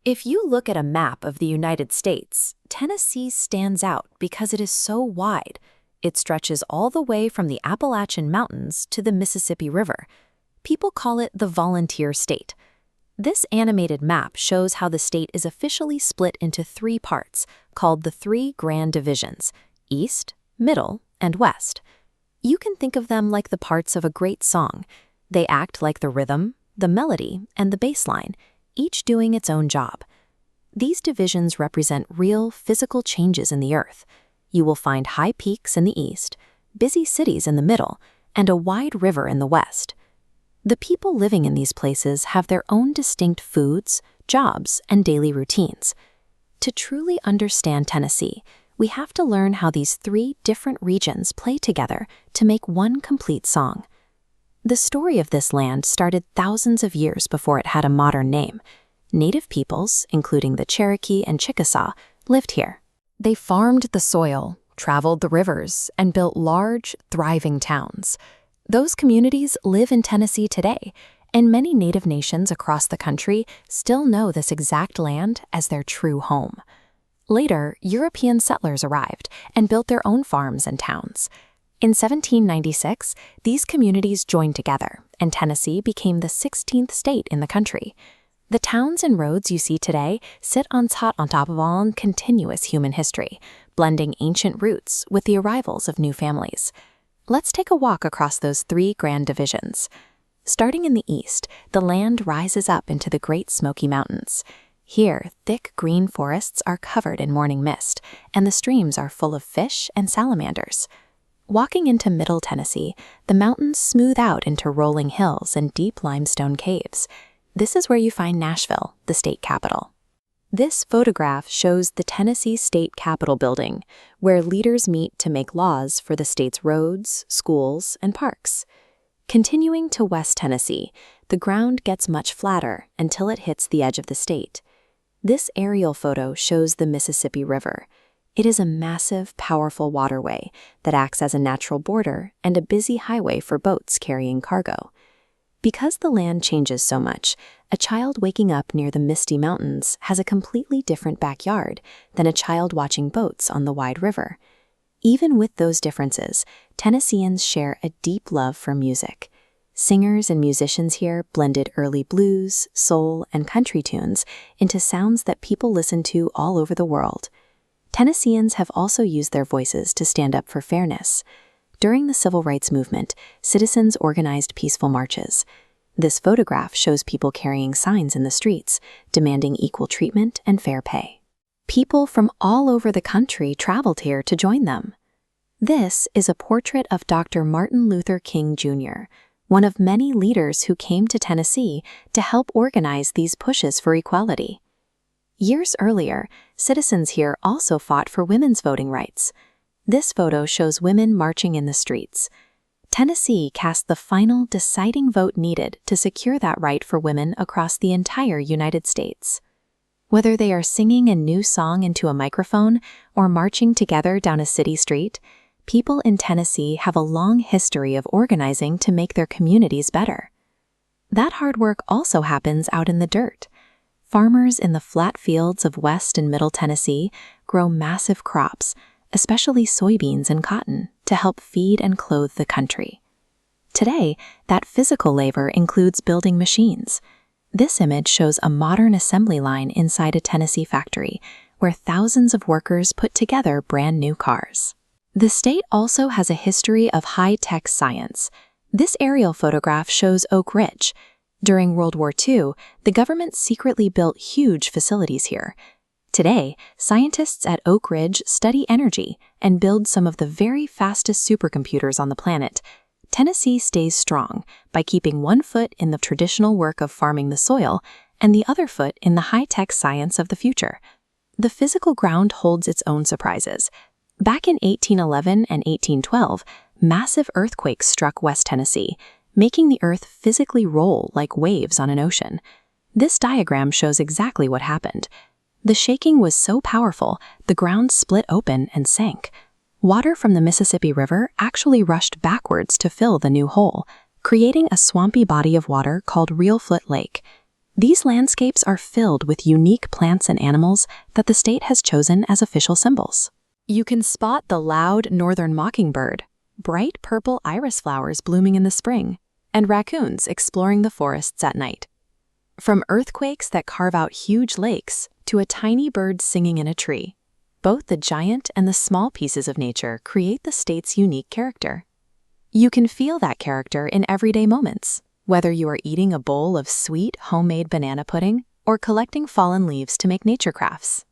If you look at a map of the United States, Tennessee stands out because it is so wide. It stretches all the way from the Appalachian Mountains to the Mississippi River. People call it the volunteer state. This animated map shows how the state is officially split into three parts, called the three grand divisions: East, Middle, and West. You can think of them like the parts of a great song. They act like the rhythm, the melody, and the bass line, each doing its own job. These divisions represent real physical changes in the earth. You will find high peaks in the east, busy cities in the middle, and a wide river in the west. The people living in these places have their own distinct foods, jobs, and daily routines. To truly understand Tennessee, we have to learn how these three different regions play together to make one complete song. The story of this land started thousands of years before it had a modern name. Native peoples, including the Cherokee and Chickasaw, lived here. They farmed the soil, traveled the rivers, and built large, thriving towns. Those communities live in Tennessee today, and many native nations across the country still know this exact land as their true home. Later, European settlers arrived and built their own farms and towns. In 1796, these communities joined together, and Tennessee became the 16th state in the country. The towns and roads you see today sit on top of all continuous human history, blending ancient roots with the arrivals of new families. Let's take a walk across those three grand divisions. Starting in the east, the land rises up into the Great Smoky Mountains. Here, thick green forests are covered in morning mist, and the streams are full of fish and salamanders. Walking into Middle Tennessee, the mountains smooth out into rolling hills and deep limestone caves. This is where you find Nashville, the state capital. This photograph shows the Tennessee State Capitol building, where leaders meet to make laws for the state's roads, schools, and parks. Continuing to West Tennessee, the ground gets much flatter until it hits the edge of the state. This aerial photo shows the Mississippi River. It is a massive, powerful waterway that acts as a natural border and a busy highway for boats carrying cargo. Because the land changes so much, a child waking up near the misty mountains has a completely different backyard than a child watching boats on the wide river. Even with those differences, Tennesseans share a deep love for music. Singers and musicians here blended early blues, soul, and country tunes into sounds that people listen to all over the world. Tennesseans have also used their voices to stand up for fairness. During the Civil Rights Movement, citizens organized peaceful marches. This photograph shows people carrying signs in the streets, demanding equal treatment and fair pay. People from all over the country traveled here to join them. This is a portrait of Dr. Martin Luther King Jr., one of many leaders who came to Tennessee to help organize these pushes for equality. Years earlier, citizens here also fought for women's voting rights. This photo shows women marching in the streets. Tennessee cast the final deciding vote needed to secure that right for women across the entire United States. Whether they are singing a new song into a microphone or marching together down a city street, people in Tennessee have a long history of organizing to make their communities better. That hard work also happens out in the dirt. Farmers in the flat fields of West and Middle Tennessee grow massive crops, especially soybeans and cotton, to help feed and clothe the country. Today, that physical labor includes building machines. This image shows a modern assembly line inside a Tennessee factory, where thousands of workers put together brand new cars. The state also has a history of high-tech science. This aerial photograph shows Oak Ridge. During World War II, the government secretly built huge facilities here. Today, scientists at Oak Ridge study energy and build some of the very fastest supercomputers on the planet. Tennessee stays strong by keeping one foot in the traditional work of farming the soil and the other foot in the high-tech science of the future. The physical ground holds its own surprises. Back in 1811 and 1812, massive earthquakes struck West Tennessee, making the earth physically roll like waves on an ocean. This diagram shows exactly what happened. The shaking was so powerful, the ground split open and sank. Water from the Mississippi River actually rushed backwards to fill the new hole, creating a swampy body of water called Reelfoot Lake. These landscapes are filled with unique plants and animals that the state has chosen as official symbols. You can spot the loud northern mockingbird, bright purple iris flowers blooming in the spring, and raccoons exploring the forests at night. From earthquakes that carve out huge lakes to a tiny bird singing in a tree, both the giant and the small pieces of nature create the state's unique character. You can feel that character in everyday moments, whether you are eating a bowl of sweet homemade banana pudding or collecting fallen leaves to make nature crafts.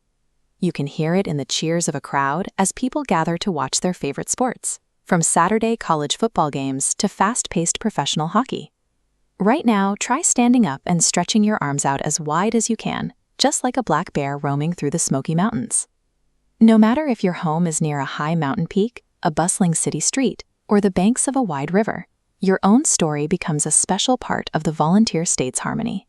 You can hear it in the cheers of a crowd as people gather to watch their favorite sports, from Saturday college football games to fast-paced professional hockey. Right now, try standing up and stretching your arms out as wide as you can, just like a black bear roaming through the Smoky Mountains. No matter if your home is near a high mountain peak, a bustling city street, or the banks of a wide river, your own story becomes a special part of the volunteer state's harmony.